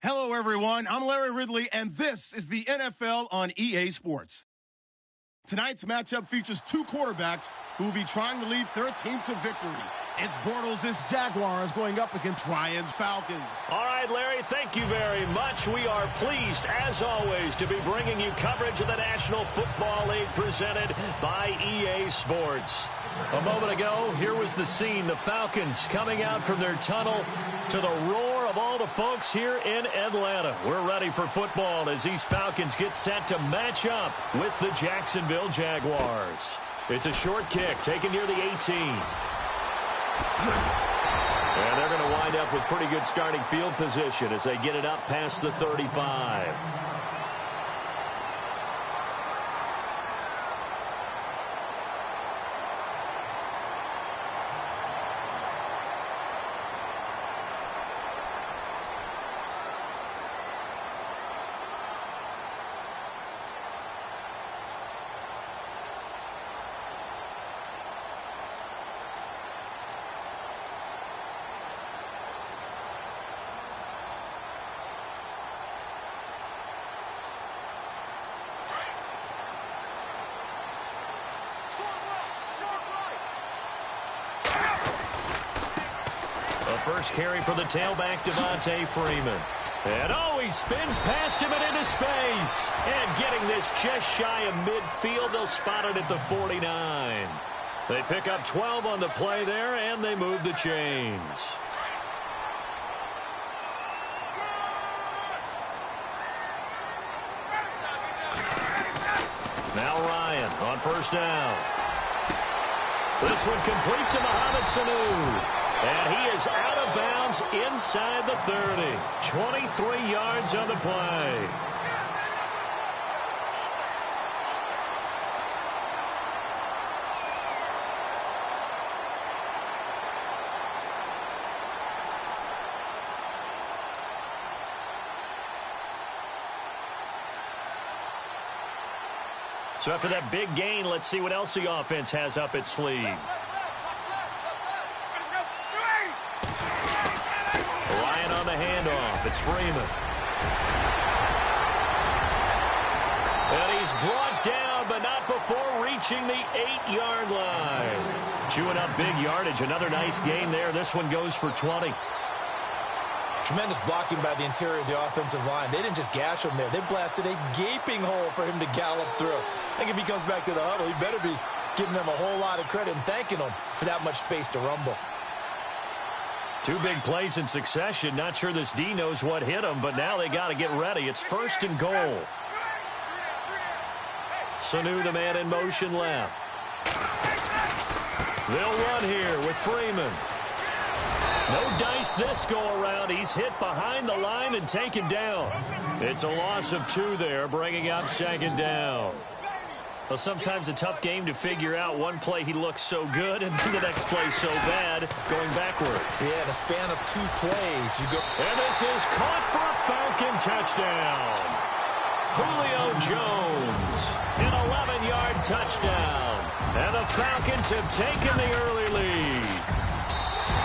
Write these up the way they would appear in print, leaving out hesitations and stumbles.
Hello, everyone. I'm Larry Ridley, and this is the NFL on EA Sports. Tonight's matchup features two quarterbacks who will be trying to lead their team to victory. It's Bortles' Jaguars going up against Ryan's Falcons. All right, Larry, thank you very much. We are pleased, as always, to be bringing you coverage of the National Football League presented by EA Sports. A moment ago, here was the scene. The Falcons coming out from their tunnel to the roar of all the folks here in Atlanta. We're ready for football as these Falcons get set to match up with the Jacksonville Jaguars. It's a short kick taken near the 18. And they're going to wind up with pretty good starting field position as they get it up past the 35. First carry for the tailback, Devontae Freeman. And he spins past him and into space. And getting this just shy of midfield, they'll spot it at the 49. They pick up 12 on the play there, and they move the chains. Now Ryan on first down. This one complete to Mohamed Sanu. And he is out of bounds inside the 30. 23 yards on the play. So after that big gain, let's see what else the offense has up its sleeve. Handoff. It's Freeman. And he's brought down, but not before reaching the 8-yard line. Chewing up big yardage. Another nice gain there. This one goes for 20. Tremendous blocking by the interior of the offensive line. They didn't just gash him there. They blasted a gaping hole for him to gallop through. I think if he comes back to the huddle, he better be giving them a whole lot of credit and thanking them for that much space to rumble. Two big plays in succession. Not sure this D knows what hit him, but now they got to get ready. It's first and goal. Sanu, the man in motion left. They'll run here with Freeman. No dice this go-around. He's hit behind the line and taken down. It's a loss of 2 there, bringing up second down. Well, sometimes a tough game to figure out. One play he looks so good, and then the next play so bad, going backward. Yeah, in a span of 2 plays, you go. And this is caught for a Falcon touchdown. Julio Jones, an 11-yard touchdown. And the Falcons have taken the early lead.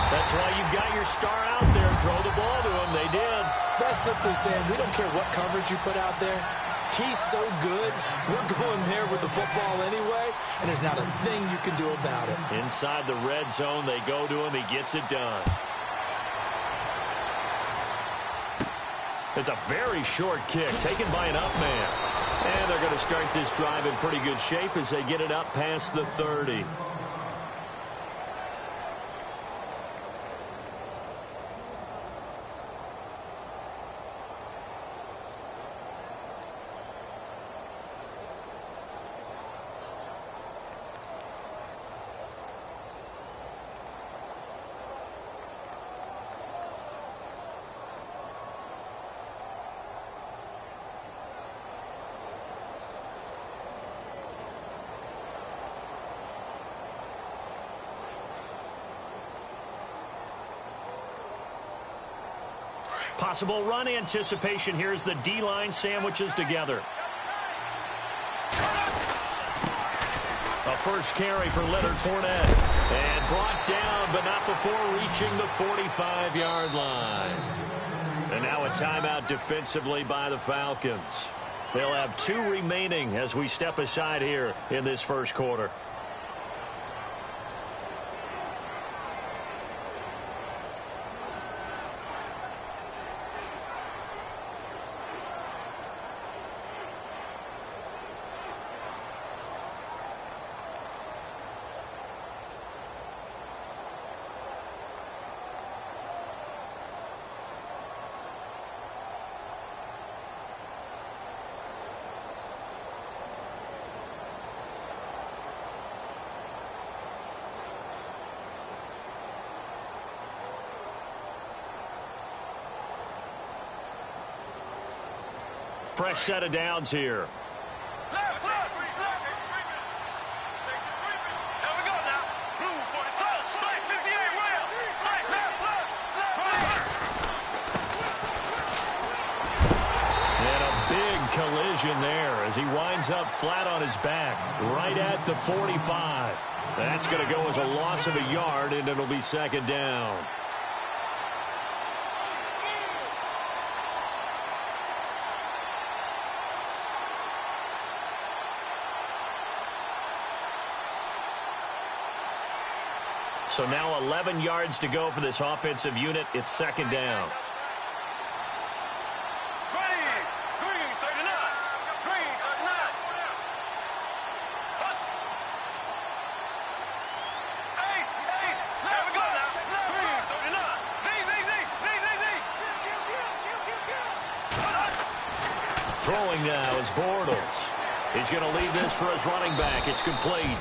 That's why you've got your star out there. Throw the ball to him. They did. That's simply saying we don't care what coverage you put out there. He's so good, we're going there with the football anyway, and there's not a thing you can do about it. Inside the red zone, they go to him. He gets it done. It's a very short kick taken by an up man. And they're going to start this drive in pretty good shape as they get it up past the 30. Possible run anticipation here as the D-line sandwiches together. A first carry for Leonard Fournette. And brought down, but not before reaching the 45-yard line. And now a timeout defensively by the Falcons. They'll have 2 remaining as we step aside here in this first quarter. Fresh set of downs here. And a big collision there as he winds up flat on his back, right at the 45. That's going to go as a loss of a yard, and it'll be second down. So now 11 yards to go for this offensive unit. It's second down. Throwing now is Bortles. He's going to lead this for his running back. It's complete.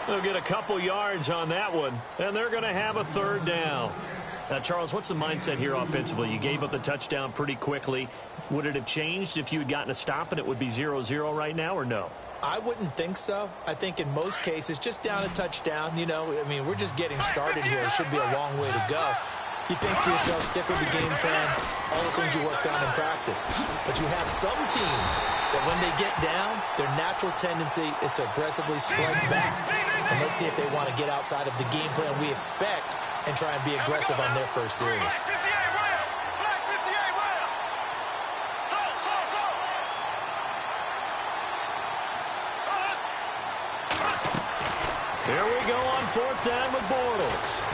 They'll get a couple yards on that one, and they're going to have a third down. Now, Charles, what's the mindset here offensively? You gave up the touchdown pretty quickly. Would it have changed if you had gotten a stop and it would be 0-0 right now, or no? I wouldn't think so. I think in most cases, just down a touchdown, you know, I mean, we're just getting started here. It should be a long way to go. You think to yourself, stick with the game plan, all the things you worked on in practice. But you have some teams that when they get down, their natural tendency is to aggressively strike back. And let's see if they want to get outside of the game plan we expect and try and be aggressive on their first series. Here we go on fourth down with Bortles.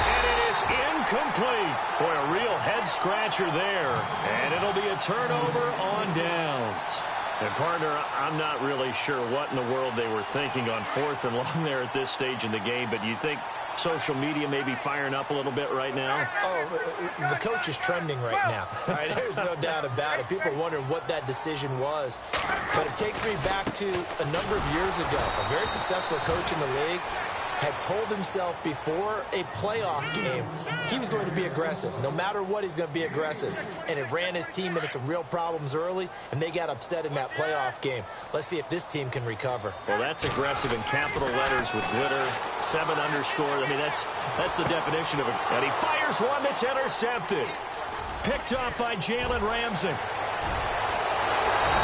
And it is incomplete. Boy, a real head-scratcher there. And it'll be a turnover on downs. And, partner, I'm not really sure what in the world they were thinking on fourth and long there at this stage in the game, but you think social media may be firing up a little bit right now? Oh, the coach is trending right now. All right, there's no doubt about it. People are wondering what that decision was. But it takes me back to a number of years ago. A very successful coach in the league had told himself before a playoff game he was going to be aggressive. No matter what, he's going to be aggressive. And it ran his team into some real problems early, and they got upset in that playoff game. Let's see if this team can recover. Well, that's aggressive in capital letters with glitter, 7 underscore. I mean, that's the definition of it. And he fires one that's intercepted. Picked up by Jalen Ramsey.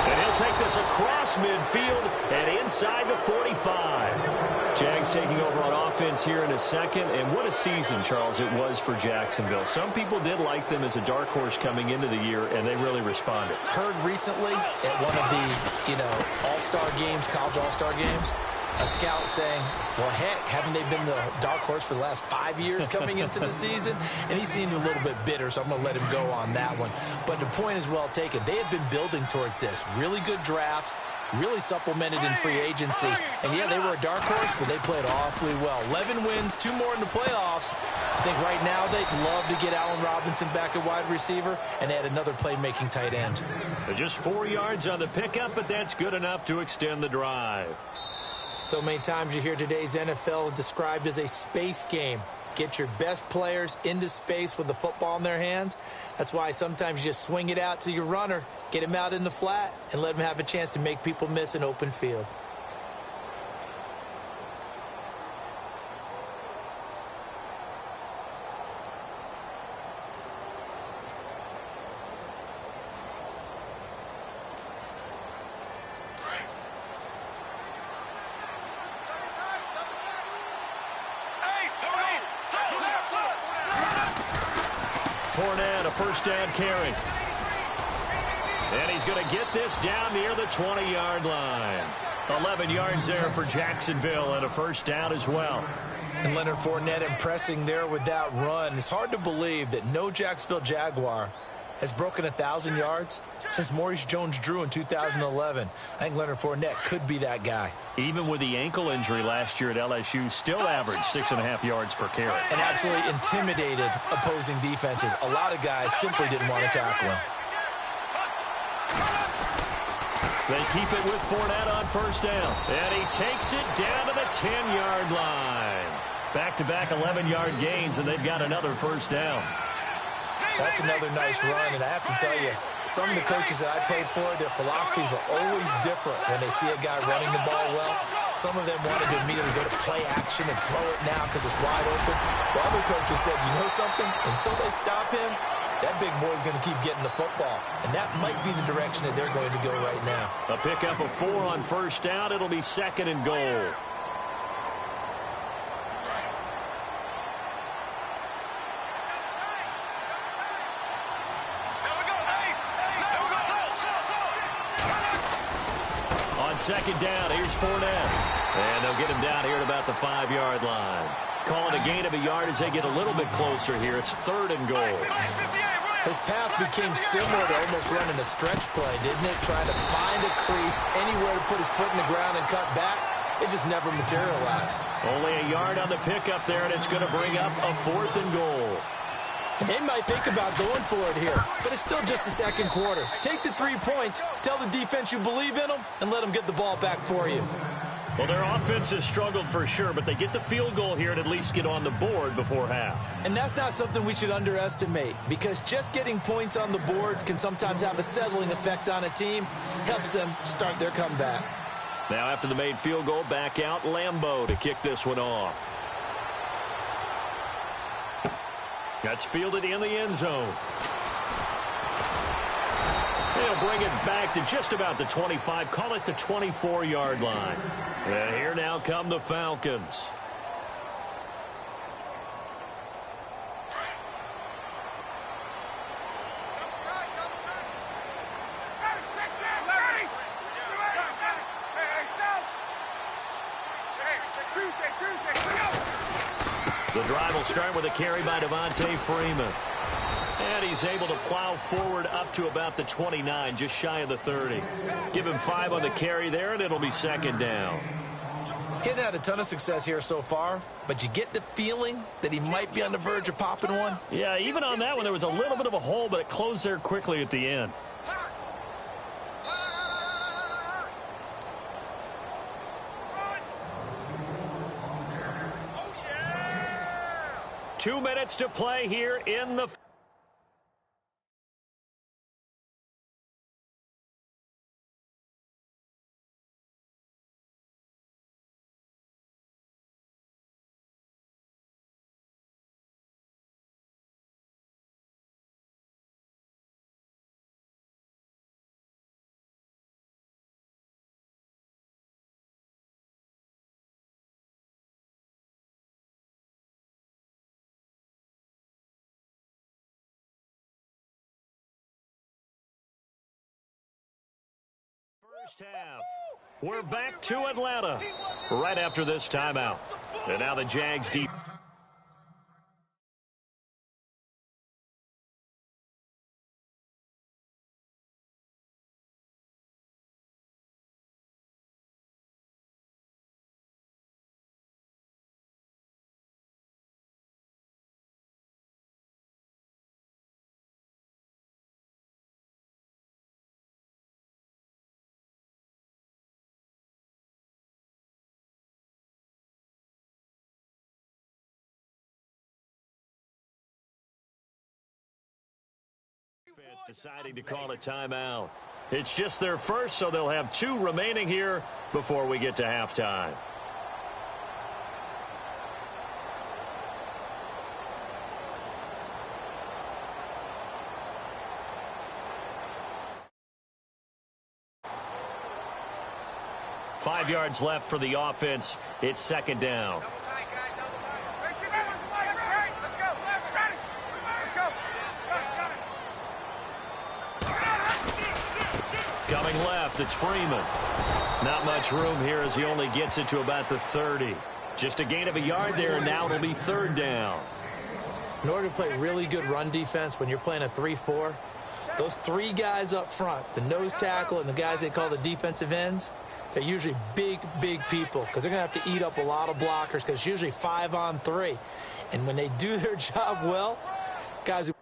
And he'll take this across midfield and inside the 45. Jags taking over on offense here in a second. And what a season, Charles, it was for Jacksonville. Some people did like them as a dark horse coming into the year, and they really responded. Heard recently at one of the, all-star games, college all-star games, a scout saying, well, heck, haven't they been the dark horse for the last 5 years coming into the season? And he seemed a little bit bitter, so I'm going to let him go on that one. But the point is well taken. They had been building towards this. Really good drafts, really supplemented in free agency. And, yeah, they were a dark horse, but they played awfully well. 11 wins, 2 more in the playoffs. I think right now they'd love to get Allen Robinson back at wide receiver and add another playmaking tight end. Just 4 yards on the pickup, but that's good enough to extend the drive. So many times you hear today's NFL described as a space game. Get your best players into space with the football in their hands. That's why sometimes you just swing it out to your runner, get him out in the flat, and let him have a chance to make people miss an open field. Fournette, a first down carry. And he's going to get this down near the 20-yard line. 11 yards there for Jacksonville and a first down as well. And Leonard Fournette impressing there with that run. It's hard to believe that no Jacksonville Jaguar has broken 1,000 yards since Maurice Jones-Drew in 2011. I think Leonard Fournette could be that guy. Even with the ankle injury last year at LSU, still averaged 6.5 yards per carry. And absolutely intimidated opposing defenses. A lot of guys simply didn't want to tackle him. They keep it with Fournette on first down. And he takes it down to the 10-yard line. Back-to-back 11-yard gains, and they've got another first down. That's another nice run, and I have to tell you, some of the coaches that I played for, their philosophies were always different when they see a guy running the ball well. Some of them wanted to immediately go to play action and throw it now because it's wide open. While other coaches said, you know something? Until they stop him, that big boy's going to keep getting the football. And that might be the direction that they're going to go right now. A pickup of 4 on first down. It'll be second and goal. On second down, here's Fournette. And they'll get him down here at about the 5-yard line. Call it a gain of a yard as they get a little bit closer here. It's third and goal. His path became similar to almost running a stretch play, didn't it? Trying to find a crease, anywhere to put his foot in the ground and cut back. It just never materialized. Only a yard on the pickup there, and it's going to bring up a 4th and goal. And they might think about going for it here, but it's still just the second quarter. Take the 3 points, tell the defense you believe in them, and let them get the ball back for you. Well, their offense has struggled for sure, but they get the field goal here and at least get on the board before half. And that's not something we should underestimate, because just getting points on the board can sometimes have a settling effect on a team, helps them start their comeback. Now after the made field goal, back out Lambeau to kick this one off. That's fielded in the end zone. He'll bring it back to just about the 25, call it the 24-yard line. And here now come the Falcons. The drive will start with a carry by Devontae Freeman. And he's able to plow forward up to about the 29, just shy of the 30. Give him 5 on the carry there, and it'll be second down. Getting had a ton of success here so far, but you get the feeling that he might be on the verge of popping one. Yeah, even on that one, there was a little bit of a hole, but it closed there quickly at the end. Two minutes to play here in the... First half. We're back to Atlanta right after this timeout. And now the Jags deep. Deciding to call a timeout. It's just their first, so they'll have 2 remaining here before we get to halftime. Five yards left for the offense. It's second down. Going left, it's Freeman. Not much room here as he only gets it to about the 30. Just a gain of a yard there, and now it'll be third down. In order to play really good run defense when you're playing a 3-4, those three guys up front, the nose tackle and the guys they call the defensive ends, they're usually big, big people because they're going to have to eat up a lot of blockers because it's usually 5-on-3. And when they do their job well, guys who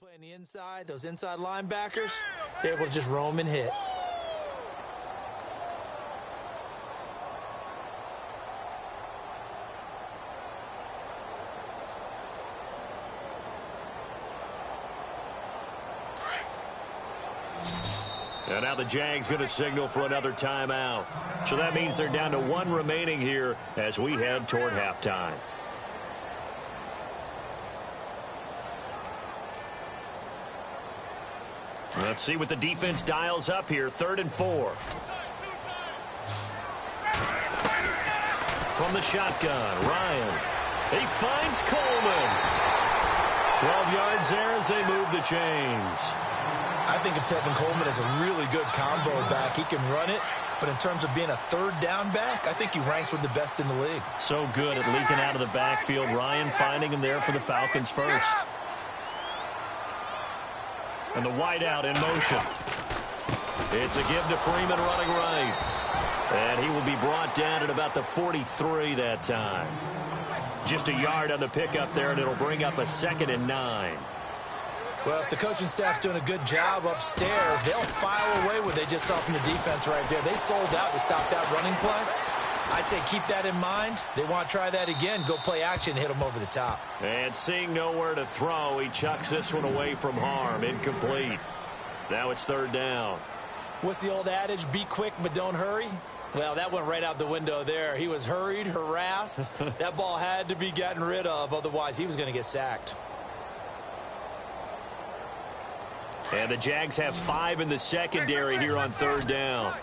playing the inside, those inside linebackers, they're able to just roam and hit. And now the Jags going to signal for another timeout. So that means they're down to one remaining here as we head toward halftime. Let's see what the defense dials up here. 3rd and 4. From the shotgun, Ryan. He finds Coleman. 12 yards there as they move the chains. I think of Tevin Coleman as a really good combo back. He can run it, but in terms of being a third down back, I think he ranks with the best in the league. So good at leaking out of the backfield. Ryan finding him there for the Falcons first. And the wideout in motion. It's a give to Freeman running right. And he will be brought down at about the 43 that time. Just a yard on the pickup there, and it'll bring up a 2nd and 9. Well, if the coaching staff's doing a good job upstairs, they'll file away what they just saw from the defense right there. They sold out to stop that running play. I'd say keep that in mind. They want to try that again. Go play action, hit them over the top. And seeing nowhere to throw, he chucks this one away from harm. Incomplete. Now it's 3rd down. What's the old adage? Be quick, but don't hurry. Well, that went right out the window there. He was hurried, harassed. That ball had to be gotten rid of. Otherwise, he was going to get sacked. And the Jags have 5 in the secondary here on 3rd down.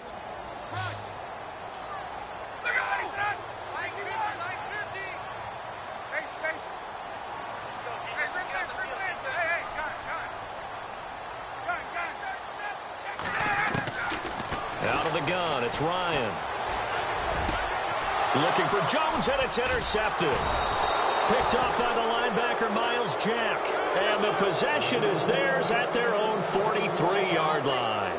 Out of the gun, it's Ryan. Looking for Jones, and it's intercepted. Picked off by the linebacker, Miles Jack. And the possession is theirs at their own 43-yard line.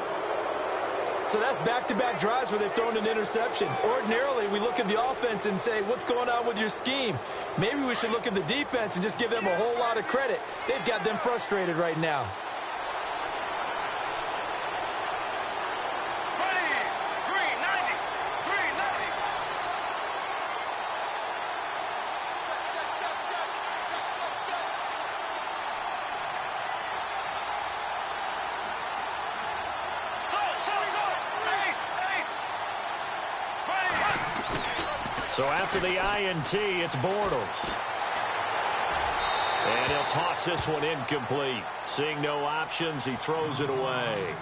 So that's back-to-back drives where they've thrown an interception. Ordinarily, we look at the offense and say, what's going on with your scheme? Maybe we should look at the defense and just give them a whole lot of credit. They've got them frustrated right now. So after the INT, it's Bortles. And he'll toss this one incomplete. Seeing no options, he throws it away.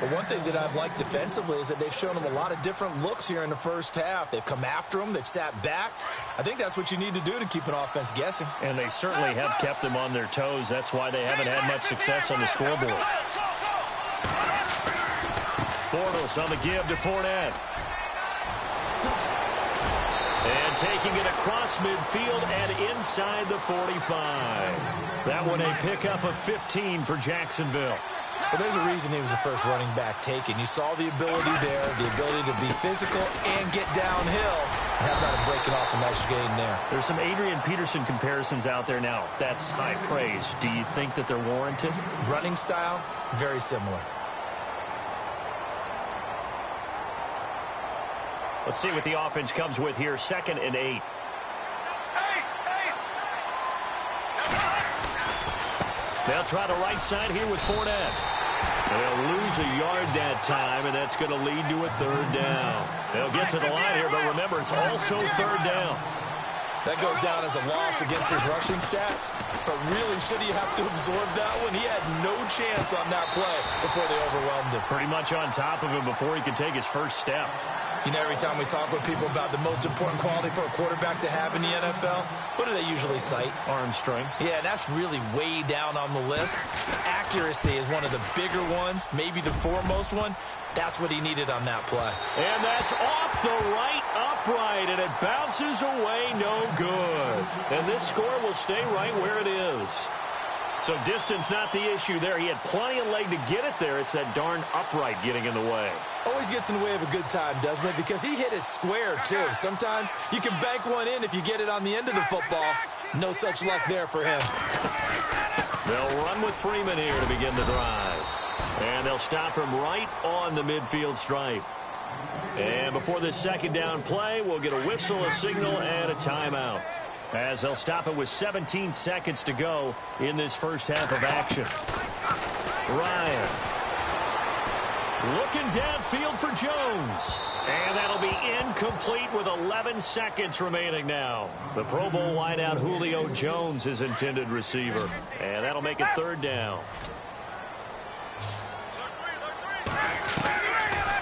But one thing that I've liked defensively is that they've shown him a lot of different looks here in the first half. They've come after him. They've sat back. I think that's what you need to do to keep an offense guessing. And they certainly have kept them on their toes. That's why they haven't had much success on the scoreboard. Bortles on the give to Fournette. And taking it across midfield and inside the 45. That one a pickup of 15 for Jacksonville. Well, there's a reason he was the first running back taken. You saw the ability there, the ability to be physical and get downhill. And how about breaking off a nice gain there? There's some Adrian Peterson comparisons out there now. That's high praise. Do you think that they're warranted? Running style, very similar. Let's see what the offense comes with here. 2nd and 8. They'll try the right side here with Fournette. They'll lose a yard that time, and that's going to lead to a third down. They'll get to the line here, but remember, it's also third down. That goes down as a loss against his rushing stats. But really, should he have to absorb that one? He had no chance on that play before they overwhelmed him. Pretty much on top of him before he could take his first step. You know, every time we talk with people about the most important quality for a quarterback to have in the NFL, what do they usually cite? Arm strength. Yeah, and that's really way down on the list. Accuracy is one of the bigger ones, maybe the foremost one. That's what he needed on that play. And that's off the right upright, and it bounces away no good. And this score will stay right where it is. So distance not the issue there. He had plenty of leg to get it there. It's that darn upright getting in the way. Always gets in the way of a good time, doesn't it? Because he hit it square, too. Sometimes you can bank one in if you get it on the end of the football. No such luck there for him. They'll run with Freeman here to begin the drive. And they'll stop him right on the midfield stripe. And before this second down play, we'll get a whistle, a signal, and a timeout, as they'll stop it with 17 seconds to go in this first half of action. Ryan looking downfield for Jones. And that'll be incomplete with 11 seconds remaining now. The Pro Bowl wideout Julio Jones, his intended receiver. And that'll make it third down.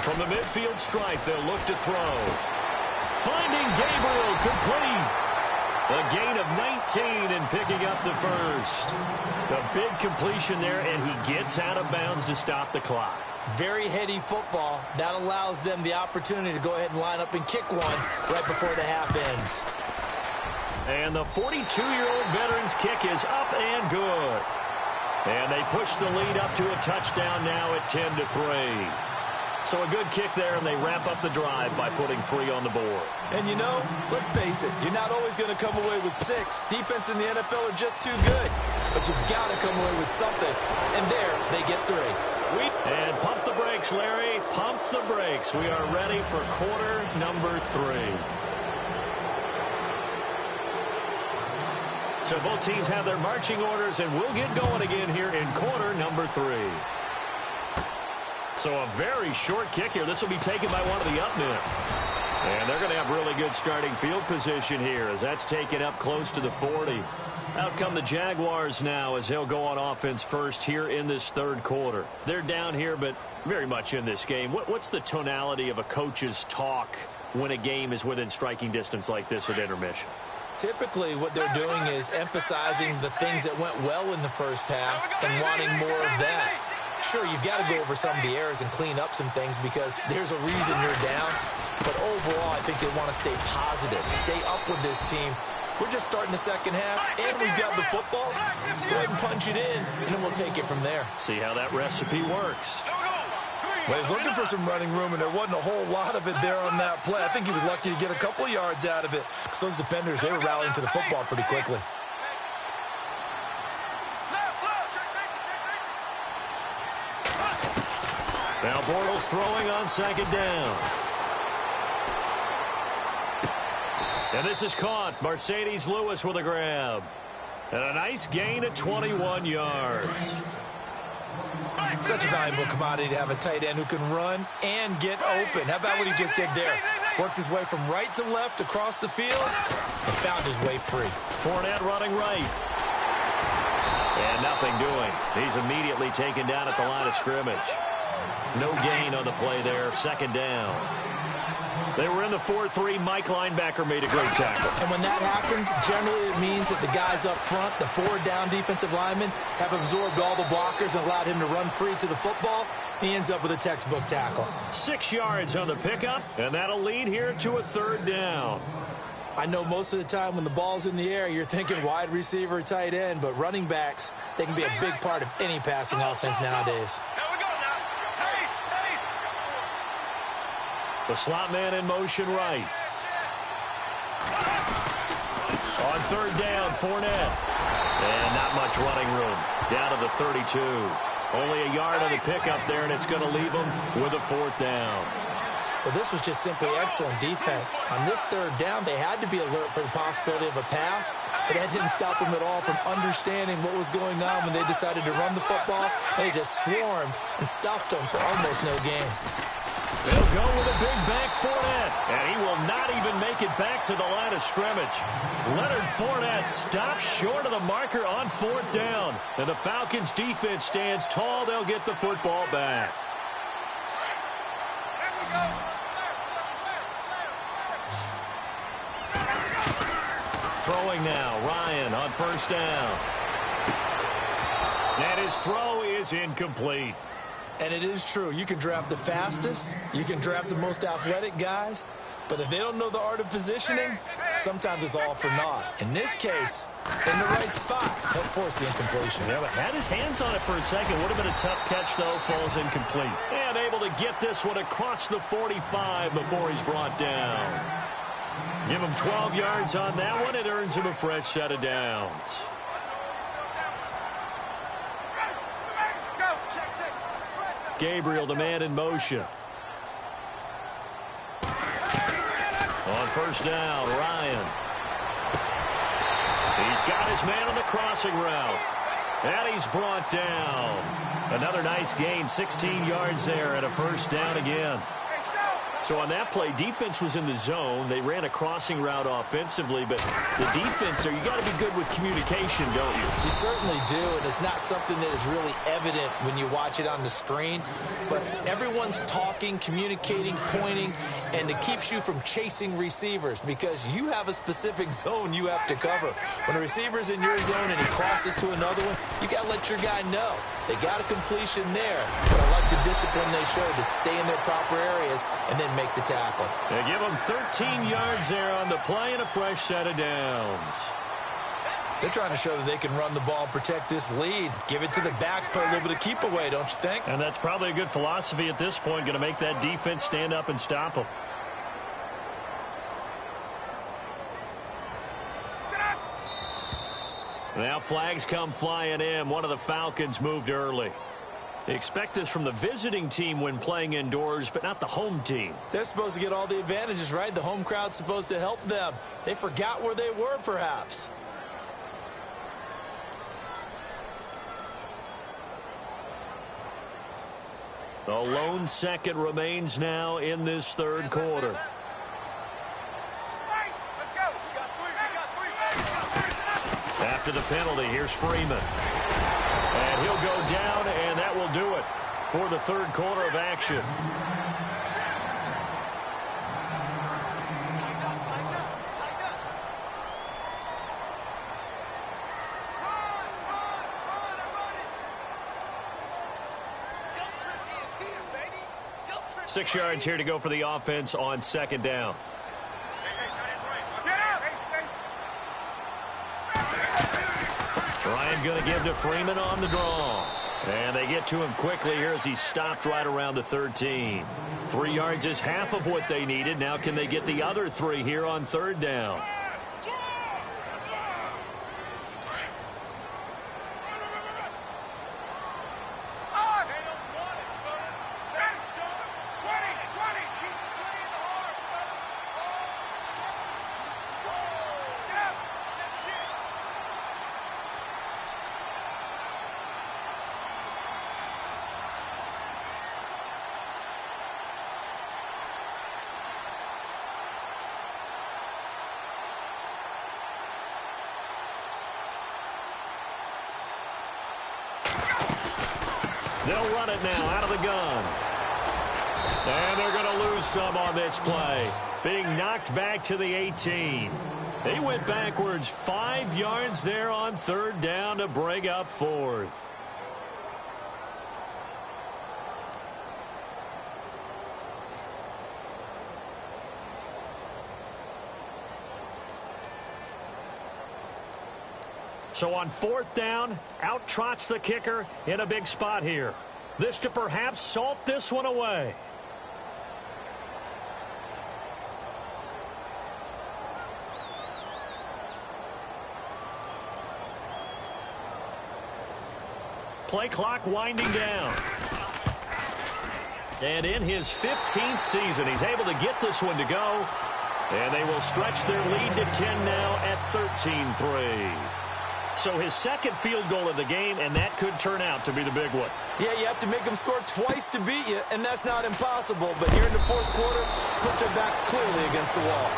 From the midfield stripe, they'll look to throw. Finding Gabriel, complete. A gain of 19 and picking up the first. A big completion there, and he gets out of bounds to stop the clock. Very heady football. That allows them the opportunity to go ahead and line up and kick one right before the half ends. And the 42-year-old veteran's kick is up and good. And they push the lead up to a touchdown now at 10-3. So a good kick there, and they wrap up the drive by putting 3 on the board. And you know, let's face it, you're not always going to come away with 6. Defense in the NFL are just too good. But you've got to come away with something. And there, they get 3. And pump the brakes, Larry. Pump the brakes. We are ready for quarter number 3. So both teams have their marching orders, and we'll get going again here in quarter number 3. So a very short kick here. This will be taken by one of the up men. And they're going to have really good starting field position here as that's taken up close to the 40. Out come the Jaguars now as they'll go on offense first here in this third quarter. They're down here, but very much in this game. What's the tonality of a coach's talk when a game is within striking distance like this at intermission? Typically, what they're doing is emphasizing the things that went well in the first half and wanting more of that. Sure, you've got to go over some of the errors and clean up some things because there's a reason you're down. But overall, I think they want to stay positive, stay up with this team. We're just starting the second half, and we've got the football. Let's go ahead and punch it in, and then we'll take it from there. See how that recipe works. Well, he's looking for some running room, and there wasn't a whole lot of it there on that play. I think he was lucky to get a couple of yards out of it. So those defenders, they were rallying to the football pretty quickly. Now Bortles throwing on second down. And this is caught. Mercedes Lewis with a grab. And a nice gain at 21 yards. Such a valuable commodity to have a tight end who can run and get open. How about what he just did there? Worked his way from right to left across the field and found his way free. Fournette running right. And nothing doing. He's immediately taken down at the line of scrimmage. No gain on the play there. Second down. They were in the 4-3. Mike linebacker made a great tackle. And when that happens, generally it means that the guys up front, the 4-down defensive linemen, have absorbed all the blockers and allowed him to run free to the football. He ends up with a textbook tackle. 6 yards on the pickup, and that'll lead here to a third down. I know most of the time when the ball's in the air, you're thinking wide receiver, tight end, but running backs, they can be a big part of any passing offense nowadays. The slot man in motion right. On third down, Fournette. And not much running room. Down to the 32. Only a yard on the pickup there, and it's going to leave them with a fourth down. Well, this was just simply excellent defense. On this third down, they had to be alert for the possibility of a pass, but that didn't stop them at all from understanding what was going on when they decided to run the football. They just swarmed and stuffed them for almost no gain. They'll go with a big back Fournette, and he will not even make it back to the line of scrimmage. Leonard Fournette stops short of the marker on fourth down, and the Falcons' defense stands tall. They'll get the football back. Throwing now, Ryan on first down. And his throw is incomplete. And it is true. You can draft the fastest. You can draft the most athletic guys. But if they don't know the art of positioning, sometimes it's all for naught. In this case, in the right spot, he'll force the incompletion. Yeah, but had his hands on it for a second. Would have been a tough catch, though. Falls incomplete. And able to get this one across the 45 before he's brought down. Give him 12 yards on that one. It earns him a fresh set of downs. Gabriel, the man in motion. On first down, Ryan. He's got his man on the crossing route. And he's brought down. Another nice gain, 16 yards there, and a first down again. So on that play, defense was in the zone. They ran a crossing route offensively, but the defense there, you got to be good with communication, don't you? You certainly do, and it's not something that is really evident when you watch it on the screen. But everyone's talking, communicating, pointing, and it keeps you from chasing receivers because you have a specific zone you have to cover. When a receiver's in your zone and he crosses to another one, you got to let your guy know. They got a completion there, but I like the discipline they showed to stay in their proper areas and then make the tackle. They give them 13 yards there on the play and a fresh set of downs. They're trying to show that they can run the ball and protect this lead. Give it to the backs, put a little bit of keep away, don't you think? And that's probably a good philosophy at this point, going to make that defense stand up and stop them. Now flags come flying in. One of the Falcons moved early. They expect this from the visiting team when playing indoors, but not the home team. They're supposed to get all the advantages, right? The home crowd's supposed to help them. They forgot where they were, perhaps. The lone second remains now in this third quarter. After the penalty, here's Freeman. And he'll go down, and that will do it for the third quarter of action. Six yards here to go for the offense on second down. Ryan going to give to Freeman on the draw. And they get to him quickly here as he stopped right around the 13. 3 yards is half of what they needed. Now can they get the other 3 here on third down? They'll run it now out of the gun. And they're going to lose some on this play. Being knocked back to the 18. They went backwards 5 yards there on third down to break up fourth. So on fourth down, out trots the kicker in a big spot here. This to perhaps salt this one away. Play clock winding down. And in his 15th season, he's able to get this one to go. And they will stretch their lead to 10 now at 13-3. So his second field goal of the game, and that could turn out to be the big one. Yeah, you have to make them score twice to beat you, and that's not impossible. But here in the fourth quarter, puts their backs clearly against the wall.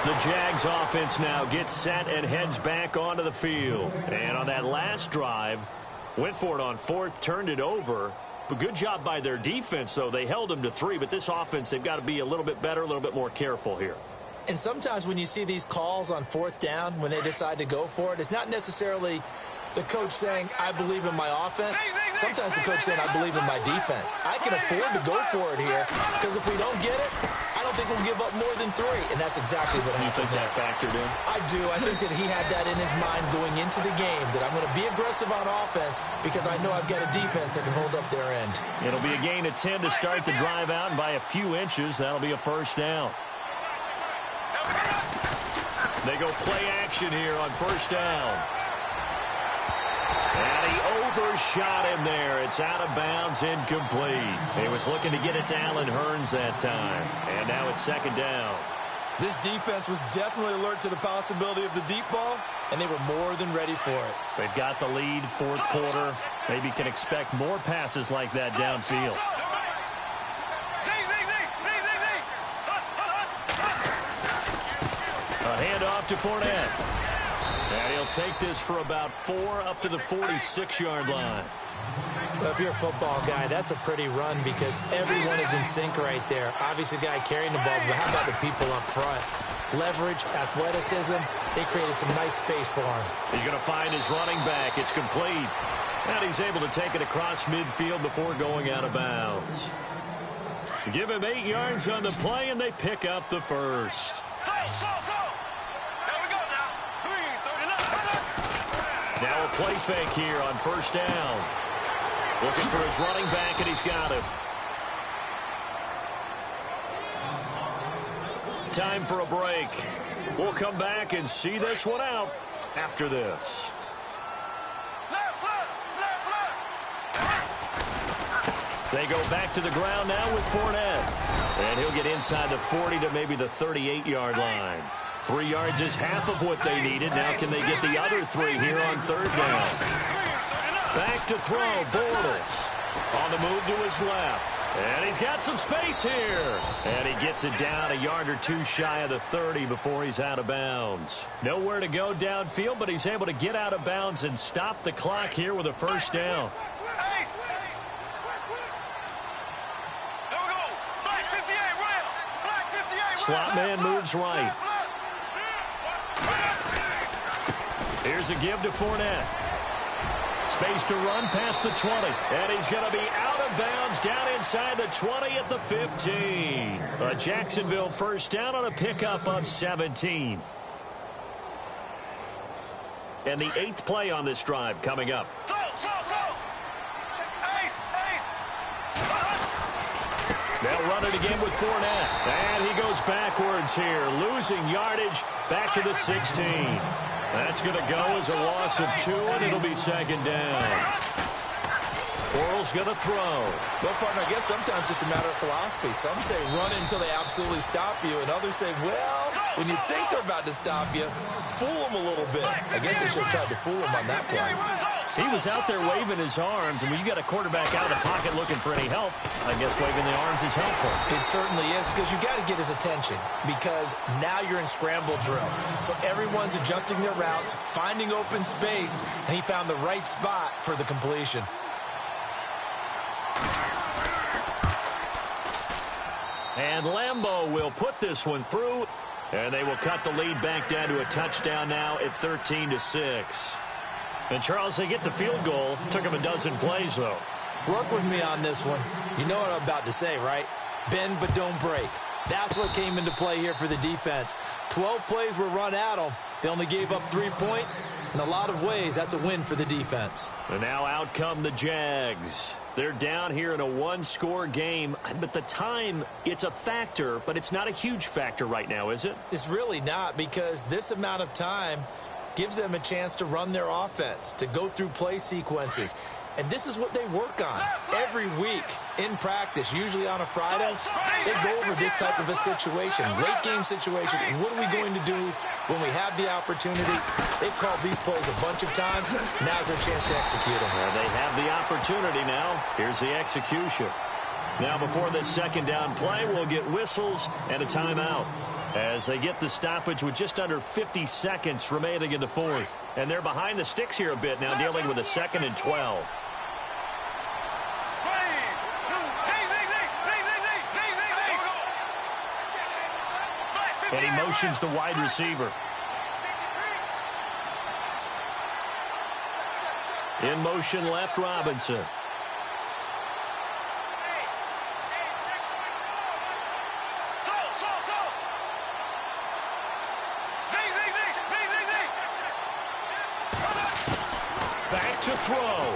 The Jags offense now gets set and heads back onto the field. And on that last drive, went for it on fourth, turned it over. But good job by their defense, though. They held them to 3, but this offense, they've got to be a little bit better, a little bit more careful here. And sometimes when you see these calls on fourth down, when they decide to go for it, it's not necessarily the coach saying, I believe in my offense. Sometimes the coach saying, I believe in my defense. I can afford to go for it here because if we don't get it, I don't think we'll give up more than 3. And that's exactly what happened. You think that factored in? I do. I think that he had that in his mind going into the game, that I'm going to be aggressive on offense because I know I've got a defense that can hold up their end. It'll be a gain of 10 to start the drive out, and by a few inches, that'll be a first down. They go play action here on first down. And he overshot him there. It's out of bounds, incomplete. He was looking to get it to Allen Hurns that time. And now it's second down. This defense was definitely alert to the possibility of the deep ball, and they were more than ready for it. They've got the lead, fourth quarter. Maybe can expect more passes like that downfield. A handoff to Fournette. And he'll take this for about 4 up to the 46-yard line. Well, if you're a football guy, that's a pretty run because everyone is in sync right there. Obviously, the guy carrying the ball, but how about the people up front? Leverage, athleticism, they created some nice space for him. He's going to find his running back. It's complete. And he's able to take it across midfield before going out of bounds. Give him 8 yards on the play, and they pick up the first. Now a play fake here on first down. Looking for his running back, and he's got him. Time for a break. We'll come back and see this one out after this. They go back to the ground now with Fournette. And he'll get inside the 40 to maybe the 38-yard line. 3 yards is half of what they needed. Now can they get the other 3 here on third down? Back to throw, Bortles. On the move to his left. And he's got some space here. And he gets it down a yard or 2 shy of the 30 before he's out of bounds. Nowhere to go downfield, but he's able to get out of bounds and stop the clock here with a first down. Slot man moves right. Here's a give to Fournette. Space to run past the 20. And he's going to be out of bounds down inside the 20 at the 15. A Jacksonville first down on a pickup of 17. And the 8th play on this drive coming up. They'll run it again with Fournette. And he goes backwards here, losing yardage back to the 16. That's going to go as a loss of 2, and it'll be second down. Bortles going to throw. Well, partner, I guess sometimes it's just a matter of philosophy. Some say run until they absolutely stop you, and others say, well, when you think they're about to stop you, fool them a little bit. I guess they should have tried to fool him on that play. He was out there waving his arms, and when you got a quarterback out of the pocket looking for any help, I guess waving the arms is helpful. It certainly is, because you got to get his attention, because now you're in scramble drill. So everyone's adjusting their routes, finding open space, and he found the right spot for the completion. And Lambeau will put this one through, and they will cut the lead back down to a touchdown now at 13-6. And, Charles, they get the field goal. Took him a dozen plays, though. Work with me on this one. You know what I'm about to say, right? Bend but don't break. That's what came into play here for the defense. 12 plays were run at them. They only gave up 3 points. In a lot of ways, that's a win for the defense. And now out come the Jags. They're down here in a 1-score game. But the time, it's a factor, but it's not a huge factor right now, is it? It's really not, because this amount of time gives them a chance to run their offense, to go through play sequences. And this is what they work on every week in practice, usually on a Friday. They go over this type of a situation, late game situation. What are we going to do when we have the opportunity? They've called these plays a bunch of times. Now's their chance to execute them. Well, they have the opportunity now. Here's the execution. Now, before this second down play, we'll get whistles and a timeout as they get the stoppage with just under 50 seconds remaining in the fourth. And they're behind the sticks here a bit now, dealing with a 2nd and 12. And he motions the wide receiver. In motion left, Robinson. Back to throw.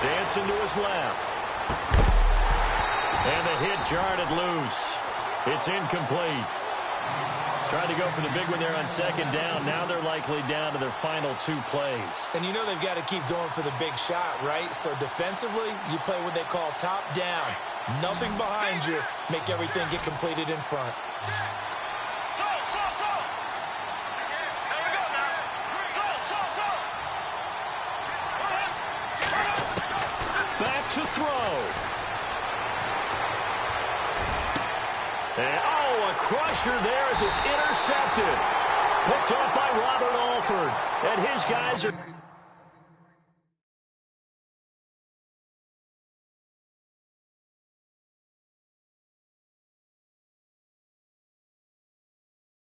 Dancing to his left. And the hit jarred it loose. It's incomplete. Trying to go for the big one there on second down. Now they're likely down to their final 2 plays. And you know they've got to keep going for the big shot, right? So defensively, you play what they call top down. Nothing behind you. Make everything get completed in front. Back to throw. And, a crusher there as it's intercepted. Picked off by Robert Alford. And his guys are...